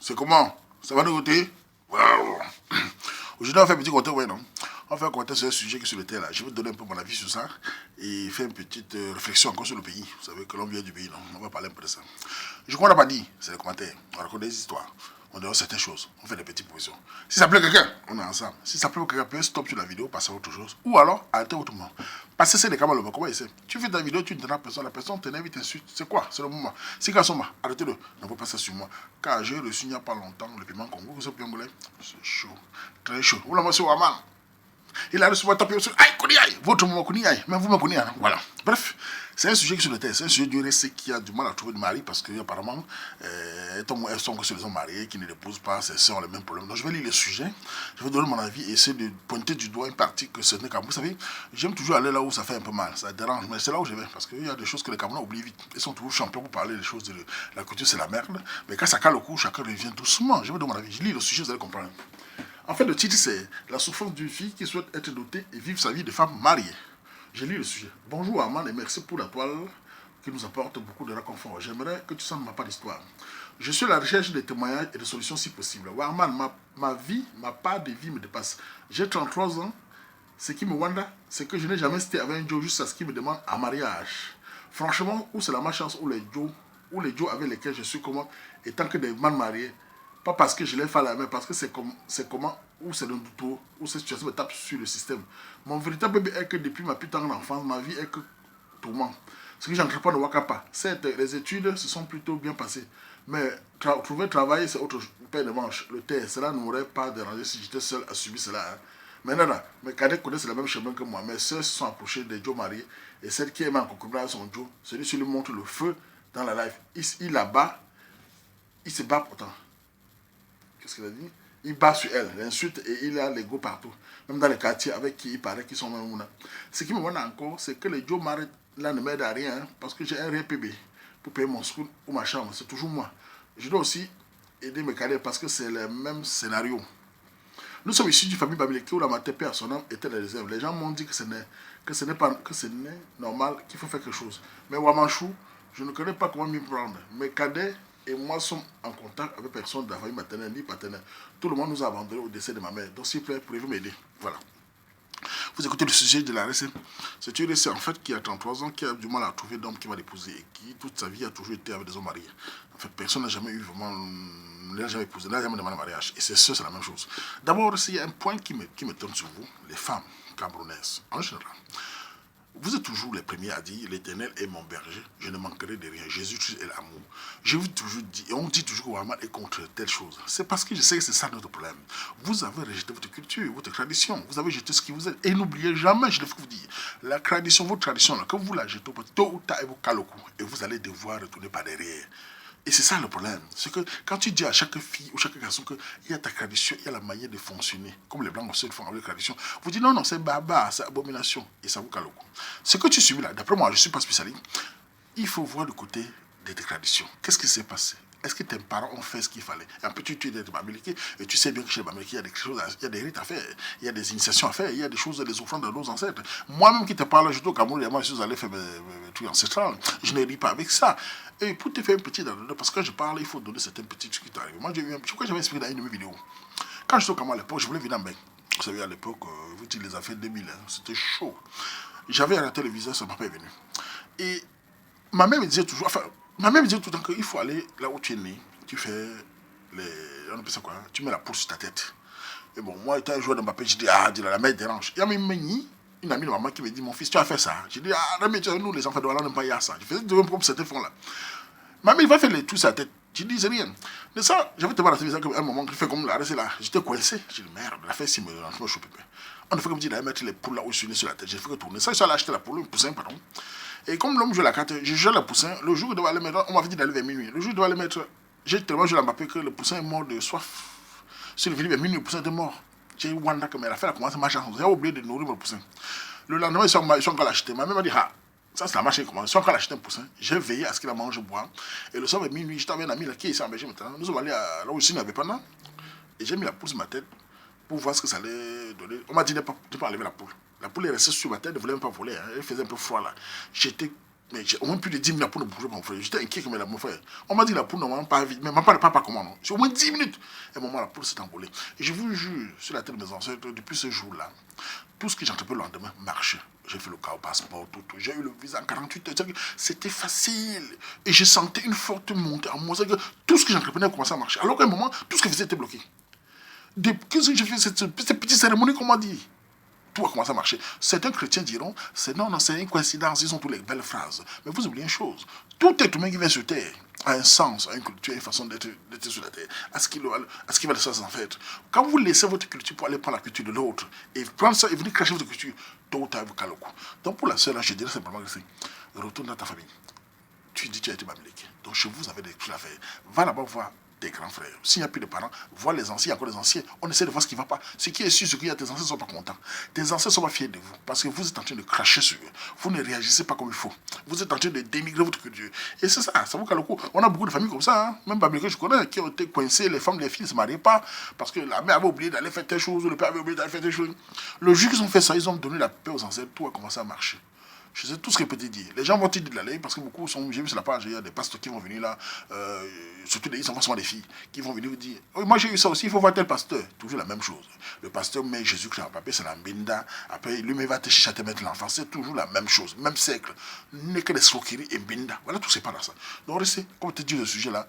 C'est comment? Ça va de côté? Wow. Aujourd'hui, on fait un petit côté, ouais, non? On fait un côté sur un sujet qui est sur le terre, là. Je vais te donner un peu mon avis sur ça et faire une petite réflexion encore sur le pays. Vous savez que l'on vient du pays, non? On va parler un peu de ça. Je crois qu'on n'a pas dit, c'est les commentaires. On raconte des histoires. On donne certaines choses. On fait des petites positions. Si ça plaît quelqu'un, on est ensemble. Si ça plaît quelqu'un, peut stop sur la vidéo, passer à autre chose. Ou alors, arrêtez autrement. Parce que c'est les camarades, comment il sait? Tu fais ta vidéo, tu ne donnes à personne, la personne t'invite, t'insulte. C'est quoi? C'est le moment. Si Kassoma, arrêtez-le. Ne faut pas ça sur moi. Car j'ai reçu il n'y a pas longtemps le piment Congo, c'est chaud. Très chaud. Vous l'avez monsieur Waman. Il a reçu votre tapis sur aïe, Koniaï, votre moment Koniaï, même vous me connaissez. Voilà. Bref, c'est un sujet qui est sur le terre. C'est un sujet du récit qui a du mal à trouver de mari parce qu'apparemment, elles sont que sur les hommes mariés qui ne l'épousent pas, c'est ont les mêmes problèmes. Donc je vais lire le sujet, je vais donner mon avis et essayer de pointer du doigt une partie que ce n'est qu'à vous. Vous savez, j'aime toujours aller là où ça fait un peu mal, ça dérange, mais c'est là où je vais parce qu'il y a des choses que les Camerounais oublient vite. Ils sont toujours champions pour parler des choses de la culture, c'est la merde. Mais quand ça cale le coup, chacun revient doucement. Je vais donner mon avis, je lis le sujet, vous allez comprendre. En fait, le titre, c'est La souffrance d'une fille qui souhaite être dotée et vivre sa vie de femme mariée. J'ai lu le sujet. Bonjour Armand et merci pour la toile qui nous apporte beaucoup de réconfort. J'aimerais que tu sentes ma part d'histoire. Je suis à la recherche de témoignages et de solutions si possible. Armand, ma part de vie me dépasse. J'ai 33 ans. Ce qui me wanda, c'est que je n'ai jamais été avec un Joe jusqu'à ce qu'il me demande un mariage. Franchement, où c'est la malchance où les Joe avec lesquels je suis comment, étant que des man mariés, pas parce que je l'ai fait à la main, parce que c'est comment, ou c'est un doute, ou cette situation me tape sur le système. Mon véritable bébé est que depuis ma plus tendre enfance, ma vie est que tourment. Ce que j'entreprends ne Wakapa, certes, les études se sont plutôt bien passées. Mais trouver travail, c'est autre paire de manche. Le terre, cela ne m'aurait pas dérangé si j'étais seul à subir cela. Hein. Maintenant, là, mes cadets connaissent le même chemin que moi. Mes soeurs se sont approchées des Joe mariés. Et celle qui aime en concubinage son Joe, celui-ci lui montre le feu dans la life. Il la bat, il se bat pourtant. Qu'est-ce qu'il a dit? Il bat sur elle, l'insulte et il a l'ego partout. Même dans les quartiers avec qui il paraît qu'ils sont même là. Ce qui me voit encore, c'est que les Joe mariés là ne m'aident à rien hein, parce que j'ai un RPB pour payer mon school ou ma chambre. C'est toujours moi. Je dois aussi aider mes cadets parce que c'est le même scénario. Nous sommes issus d'une famille babylonique où la mater père son homme était les réserves. Les gens m'ont dit que ce n'est normal, qu'il faut faire quelque chose. Mais Wamanchou, je ne connais pas comment m'y prendre. Mes cadets et moi sommes en contact avec personne de la famille maternelle ni paternelle. Tout le monde nous a abandonnés au décès de ma mère. Donc s'il vous plaît, pouvez-vous m'aider? Voilà. Vous écoutez le sujet de la RSM. C'est une RSM en fait qui a 33 ans, qui a du mal à trouver d'homme qui va l'épouser et qui toute sa vie a toujours été avec des hommes mariés. En fait, personne n'a jamais eu vraiment, n'a jamais épousé, n'a jamais demandé mariage. Et c'est ça, c'est la même chose. D'abord, il y a un point qui me tourne sur vous, les femmes camerounaises en général. Vous êtes toujours les premiers à dire l'Éternel est mon berger, je ne manquerai de rien. Jésus-Christ est l'amour. Je vous toujours dit, et on dit toujours que Ouaman est contre telle chose. C'est parce que je sais que c'est ça notre problème. Vous avez rejeté votre culture, votre tradition. Vous avez jeté ce qui vous est. Et n'oubliez jamais, je vais vous dire, la tradition, votre tradition, là, quand vous la jetez, tôt ou tard, elle vous cale au cou. Et vous allez devoir retourner par derrière. Et c'est ça le problème. C'est que quand tu dis à chaque fille ou chaque garçon qu'il y a ta tradition, il y a la manière de fonctionner, comme les blancs aussi le font avec la tradition, vous dites non, c'est barbare, c'est abomination. Et ça vous cale au cou. Ce que tu subis là, d'après moi, je ne suis pas spécialiste, il faut voir le côté des traditions. Qu'est-ce qui s'est passé? Est-ce que tes parents ont fait ce qu'il fallait? Un peu tu es des Bamileke et tu sais bien que chez les Bamileke, il y a des choses, il y a des rites à faire, il y a des initiations à faire, il y a des choses, des offrandes de nos ancêtres. Moi-même qui te parle, je suis au Cameroun, moi je suis allé faire mes trucs ancestrales. Je ne ris pas avec ça. Et pour te faire un petit donner, parce que quand je parle, il faut donner certains petits trucs qui t'arrivent. Moi, je crois que j'avais expliqué dans une de mes vidéos. Quand j'étais au Cameroun à l'époque, je voulais venir en Bec. Vous savez, à l'époque, vous dites les affaires 2000, hein, c'était chaud. J'avais arrêté le visa, ça m'a pas venu. Et ma mère me disait toujours, enfin, ma mère me disait tout le temps qu'il faut aller là où tu es né, tu fais les. On appelle ça quoi? Hein? Tu mets la poule sur ta tête. Et bon, moi, étant un joueur de Mbappé, je dis, ah, la mère dérange. Il y a même une amie de maman qui me dit, mon fils, tu as fait ça. Je dis, ah, mais nous, les enfants de Wallah, n'aiment pas y a ça. Je faisais de même comme c'était fond là. Maman, il va faire les tout sur sa tête. Je dis, c'est rien. De ça, j'avais te voir la télévision à un moment, je fais comme là, c'est là. J'étais coincé. Je dis, merde, la fête, si me chope. On a fait comme dire, d'aller mettre les poules là où je suis né sur la tête. J'ai fait que tourner. Ça, je suis allé acheter la poule, un poussin, pardon. Et comme l'homme joue la carte, je joue le poussin. Le jour où je devais aller mettre, on m'avait dit d'aller vers minuit. Le jour où je devais aller mettre, j'ai tellement joué la Mbappé que le poussin est mort de soif. Si le venu vers minuit, le poussin était mort. J'ai eu Wanda comme elle a fait, elle a commencé à marcher. J'ai oublié de nourrir mon poussin. Le lendemain, ils sont encore l'acheter. Ma mère m'a dit, ah, ça c'est la marche qui commence. Ils sont encore l'acheter un poussin. J'ai veillé à ce qu'il a mangé, boire. Et le soir vers minuit, j'étais avec un ami là, qui est ici en Belgique maintenant. Nous sommes allés là où il n'y avait pas là. Et j'ai mis la poule sur ma tête pour voir ce que ça allait donner. On m'a dit de ne pas enlever la poule. La poule est restée sur ma tête, elle ne voulait même pas voler. Hein. Elle faisait un peu froid là. J'étais Mais j'ai au moins plus de 10 minutes pour bouger mon frère. J'étais inquiet comme mon frère. On m'a dit la poule normalement pas vite, mais pas comment non. J'ai au moins 10 minutes. Et à un moment, la poule s'est envolée. Et je vous jure, sur la tête de mes ancêtres, depuis ce jour-là, tout ce que j'entreprenais le lendemain marchait. J'ai fait le cas au passeport, tout. J'ai eu le visa en 48 heures. C'était facile. Et je sentais une forte montée en moi. Tout ce que j'entreprenais commençait à marcher. Alors qu'à un moment, tout ce que je faisais était bloqué. Qu'est-ce que j'ai fait cette petite cérémonie qu'on m'a dit? Tout a commencé à marcher. Certains chrétiens diront, c'est une coïncidence, ils ont toutes les belles phrases. Mais vous oubliez une chose, tout être humain qui vient sur Terre a un sens, a une culture, a une façon d'être sur la Terre, à ce qu'il va laisser en fait. Quand vous laissez votre culture pour aller prendre la culture de l'autre, et prendre ça et venir cracher votre culture, tôt ou tard, vous calez au cou. Donc pour la sœur, là, je dirais simplement que c'est, retourne dans ta famille. Tu dis, tu as été babylèque. Donc chez vous, vous avez des choses à faire. Va là-bas voir tes grands frères. S'il n'y a plus de parents, vois les anciens, il y a encore des anciens. On essaie de voir ce qui ne va pas. Ce qui est sûr, c'est que tes anciens ne sont pas contents. Tes anciens ne sont pas fiers de vous parce que vous êtes en train de cracher sur eux. Vous ne réagissez pas comme il faut. Vous êtes en train de dénigrer votre culture. Et c'est ça vous qu'à le coup. On a beaucoup de familles comme ça, hein. Même babylèques que je connais, qui ont été coincées, les femmes, les filles ne se marient pas parce que la mère avait oublié d'aller faire telle chose, le père avait oublié d'aller faire telle chose. Le jour qu'ils ont fait ça, ils ont donné la paix aux ancêtres, tout a commencé à marcher. Je sais tout ce que peut dire. Les gens vont te dire de l'aller parce que beaucoup sont. J'ai vu sur la page, il y a des pasteurs qui vont venir là, surtout des enfants, souvent des filles, qui vont venir vous dire oui, moi j'ai eu ça aussi, il faut voir tel pasteur. Toujours la même chose. Le pasteur met Jésus-Christ en papier, c'est la mbinda. Après, lui va te chercher à te mettre l'enfant. C'est toujours la même chose, même siècle. N'est que des sokiri et mbinda. Voilà, tout c'est pas là ça. Donc, restez, comme te dit le sujet là,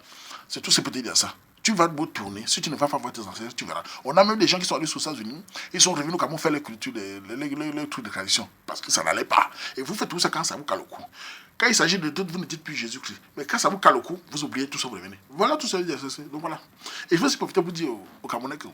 c'est tout ce que peut dire ça. Tu vas te tourner, si tu ne vas pas voir tes ancêtres, tu verras. On a même des gens qui sont allés aux États-Unis, ils sont revenus comme on fait les cultures, les trucs de tradition, parce que ça n'allait pas. Et vous faites tout ça quand ça vous cale au cou. Quand il s'agit de tout, vous ne dites plus Jésus-Christ. Mais quand ça vous cale au cou, vous oubliez tout ça, vous revenez. Voilà tout ça. Donc voilà. Et je veux aussi profiter pour dire aux Camerounais que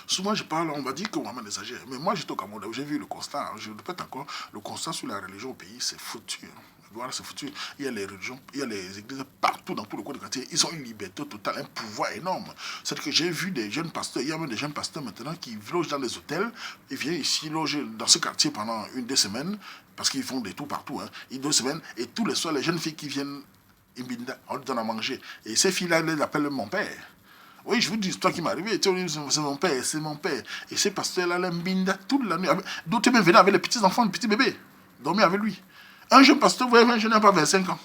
souvent je parle, on va dire que Mohamed exagère. Mais moi j'étais au Cameroun, j'ai vu le constat, je le répète encore, le constat sur la religion au pays, c'est foutu. Voilà, c'est foutu. Il y a les religions, il y a les églises partout dans tout le coin du quartier. Ils ont une liberté totale, un pouvoir énorme. C'est-à-dire que j'ai vu des jeunes pasteurs, il y a même des jeunes pasteurs maintenant qui logent dans les hôtels. Ils viennent ici loger dans ce quartier pendant 1-2 semaines, parce qu'ils font des tours partout. Hein, 2 semaines, et tous les soirs, les jeunes filles qui viennent, on leur donne à manger. Et ces filles-là, elles les appellent mon père. Oui, je vous dis, c'est toi qui m'est arrivé, c'est mon père, c'est mon père. Et ces pasteurs-là, l'embinda toute la nuit. D'autres même venaient avec les petits-enfants, les petits bébés, dormir avec lui. Un jeune pasteur, vous voyez, un jeune n'a pas 25 ans.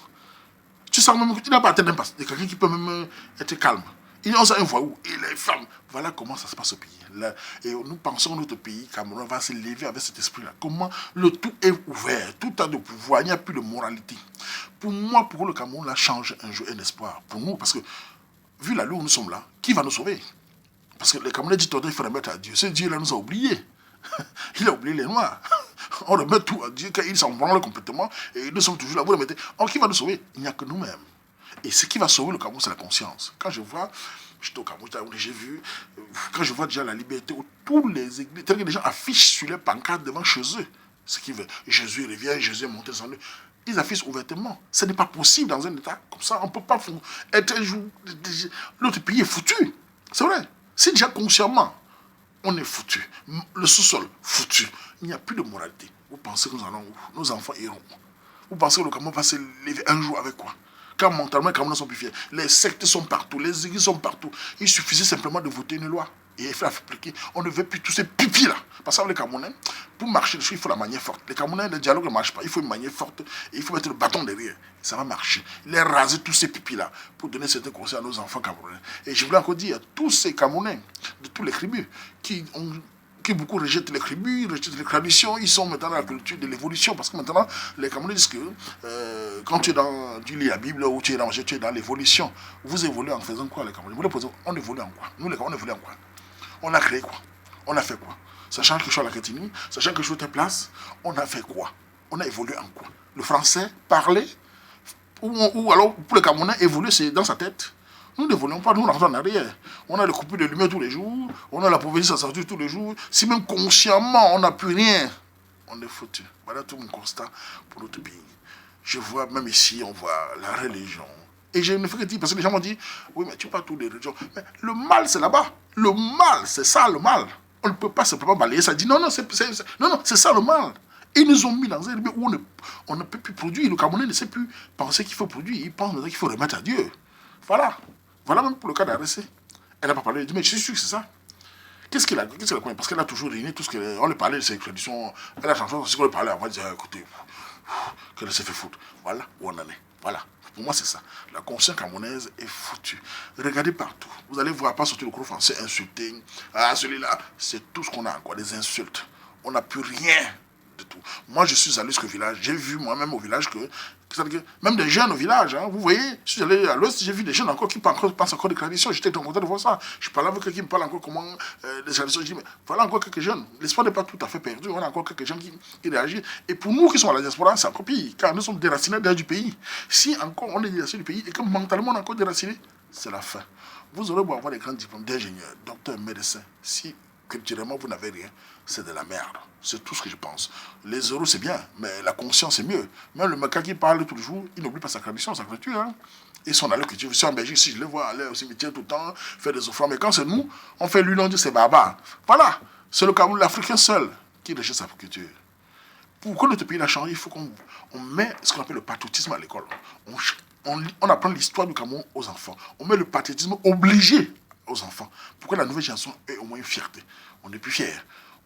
Tu sens même que tu n'as pas atteint un pasteur, quelqu'un qui peut même être calme. Il ont ça un voyou. Et les femmes, voilà comment ça se passe au pays. Là, et nous pensons que notre pays, Cameroun, va se lever avec cet esprit-là. Comment le tout est ouvert, tout a de pouvoir, il n'y a plus de moralité. Pour moi, pour le Cameroun, là, change un jour un espoir. Pour nous, parce que, vu la loi où nous sommes là, qui va nous sauver? Parce que les Camerounais disent qu'il faut remettre à Dieu. Ce Dieu-là nous a oubliés. Il a oublié les Noirs. On remet tout à Dieu, il s'en branle complètement, et nous sommes toujours là, vous le mettez. Alors, qui va nous sauver? Il n'y a que nous-mêmes. Et ce qui va sauver le Cameroun, c'est la conscience. Quand je vois, j'étais au Cameroun, j'ai vu, quand je vois déjà la liberté, où tous les églises, les gens affichent sur les pancartes devant chez eux, ce qui veut. Jésus revient, Jésus est monté sans lui. Ils affichent ouvertement. Ce n'est pas possible dans un État comme ça. On ne peut pas être un jour. L'autre pays est foutu. C'est vrai. Si déjà consciemment, on est foutu. Le sous-sol, foutu. Il n'y a plus de moralité. Vous pensez que nous allons où? Nos enfants iront où? Vous pensez que le Cameroun va se lever un jour avec quoi? Quand mentalement, les Camerounais sont plus fiers. Les sectes sont partout, les églises sont partout. Il suffisait simplement de voter une loi et faire appliquer. On ne veut plus tous ces pipis là. Parce que les Camerounais, pour marcher dessus, il faut la manière forte. Les Camerounais, le dialogue ne marche pas. Il faut une manière forte et il faut mettre le bâton derrière. Ça va marcher. Les raser tous ces pipis là pour donner certains conseils à nos enfants camerounais. Et je voulais encore dire à tous ces Camerounais de tous les tribus qui beaucoup rejettent les tribus, rejettent les traditions, ils sont maintenant dans la culture de l'évolution, parce que maintenant, les Camerounais disent que quand tu lis la Bible ou tu es dans l'évolution, vous évoluez en faisant quoi, les Camerounais? Vous les posez, on évolue en quoi? Nous, les Camerounais, on évolue en quoi? On a créé quoi? On a fait quoi? Sachant que je suis à la Catimini, sachant que je suis à place, on a fait quoi? On a évolué en quoi? Le français, parler, ou alors pour les Camerounais, évoluer, c'est dans sa tête. Nous ne voulons pas, nous rentrons en arrière. On a le coupure de lumière tous les jours, on a la pauvreté sans sortir tous les jours. Si même consciemment on n'a plus rien, on est foutu. Voilà tout mon constat pour notre pays. Je vois, même ici, on voit la religion. Et je ne fais que dire, parce que les gens m'ont dit, oui, mais tu parles tout des religions. Mais le mal, c'est là-bas. Le mal, c'est ça le mal. On ne peut pas simplement balayer ça. Dit, non, c'est ça le mal. Et ils nous ont mis dans un lieu où on ne peut plus produire. Le Camerounais ne sait plus penser qu'il faut produire. Il pense qu'il faut remettre à Dieu. Voilà. Voilà même pour le cas d'ARC. Elle n'a pas parlé. Elle dit, mais je suis sûr que c'est ça. Qu'est-ce qu'elle a connaît? Parce qu'elle a toujours régné tout ce qu'elle. On lui parlait de ses traditions. Elle a changé ce qu'on lui parlait. On va dire, écoutez, qu'elle s'est fait foutre. Voilà où on en est. Voilà. Pour moi, c'est ça. La conscience camerounaise est foutue. Regardez partout. Vous allez voir, pas sortir le gros français insulter. Ah, celui-là, c'est tout ce qu'on a encore, des insultes. On n'a plus rien de tout. Moi, je suis allé jusqu'au village. J'ai vu moi-même au village que même des jeunes au village, hein, vous voyez, je suis allé à l'ouest, j'ai vu des jeunes encore qui pensent encore des traditions. J'étais content de voir ça. Je parlais avec quelqu'un qui me parle encore comment des traditions. Je dis, mais voilà encore quelques jeunes. L'espoir n'est pas tout à fait perdu. On a encore quelques gens qui réagissent. Et pour nous qui sommes à la diaspora, c'est encore pire, car nous sommes déracinés derrière du pays. Si encore on est déraciné du pays et que mentalement on est encore déraciné, c'est la fin. Vous aurez beau avoir des grands diplômes d'ingénieur, docteur, médecin. Si culturellement vous n'avez rien, c'est de la merde. C'est tout ce que je pense. Les euros c'est bien, mais la conscience c'est mieux. Même le macaque qui parle tous les jours, il n'oublie pas sa tradition, sa culture. Hein. Et son allure culture. Je suis en Belgique, si je les vois aller au cimetière tout le temps, faire des offrandes, mais quand c'est nous, on fait lui, on dit c'est barbare. Voilà, c'est le Cameroun, l'Africain seul qui rejette sa culture. Pour que notre pays a changé, il faut qu'on met ce qu'on appelle le patriotisme à l'école. On apprend l'histoire du Cameroun aux enfants. On met le patriotisme obligé aux enfants. Pour que la nouvelle génération ait au moins une fierté. On n'est plus fiers.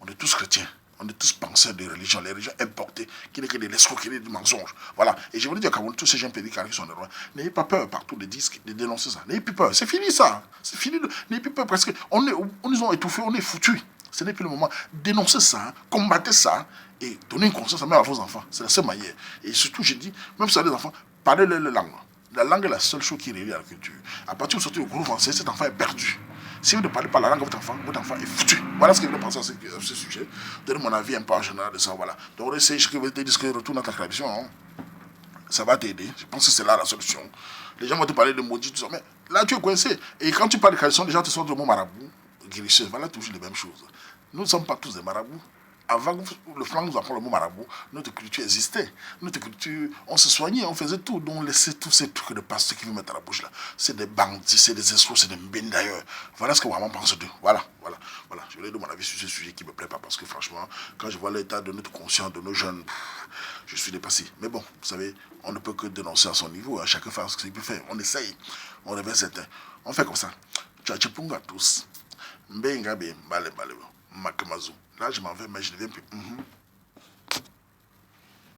On est tous chrétiens. On est tous penseurs de religion. Les religions importées, qui n'est que des escroqueries, des mensonges. Voilà. Et je voulais dire au Cameroun, tous ces gens pédicales qui sont de loin, n'ayez pas peur partout de disques, de dénoncer ça. N'ayez plus peur. C'est fini ça. C'est fini. N'ayez plus peur parce qu'on nous ont étouffés, on est foutus. Ce n'est plus le moment. Dénoncez ça, combattez ça et donnez une conscience même à vos enfants. C'est la seule manière. Et surtout, je dis, même si vous avez des enfants, parlez-leur la langue. La langue est la seule chose qui relie à la culture. À partir où vous sortez au groupe français, cet enfant est perdu. Si vous ne parlez pas la langue de votre enfant est foutu. Voilà ce que je veux penser à ce sujet. Donner mon avis un peu en général de ça. Voilà. Donc, essayez ce que vous dites, retourne à ta tradition. Hein. Ça va t'aider. Je pense que c'est là la solution. Les gens vont te parler de maudits, tout ça. Mais là, tu es coincé. Et quand tu parles de tradition, les gens te sortent le mot marabout, guérisseur. Voilà toujours les mêmes choses. Nous ne sommes pas tous des marabouts. Avant que le flanc nous apprend le mot marabout, notre culture existait. Notre culture, on se soignait, on faisait tout. Donc on laissait tous ces trucs de pasteurs qui veulent mettre à la bouche là. C'est des bandits, c'est des escrocs, c'est des mbènes d'ailleurs. Voilà ce que vraiment pense d'eux. Voilà. Je voulais donner mon avis sur ce sujet qui ne me plaît pas parce que franchement, quand je vois l'état de notre conscience, de nos jeunes, je suis dépassé. Mais bon, vous savez, on ne peut que dénoncer à son niveau. Hein. Chacun fait ce qu'il peut faire. On essaye. On révèle certains. On fait comme ça. Tchatchipunga tous. Mbenga be, bale. Makamazu. Là, je m'en vais, mais je ne viens plus.